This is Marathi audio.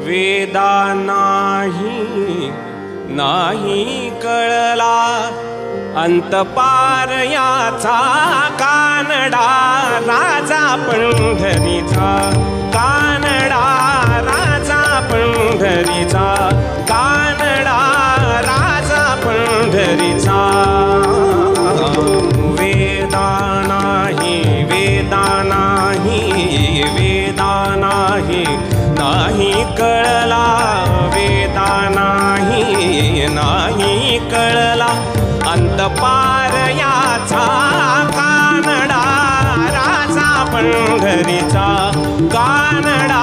वेदा नाही नाही कळला अंतपार याचा कानडा राजा पंढरीचा कानडा राजा पंढरीचा कानडा राजा पंढरीचा वेदा नाही वेदा नाही वेदा नाही नाही कळला वेदा नाही नाही कळला अंतपार याचा कानडा राजा पंढरीचा कानडा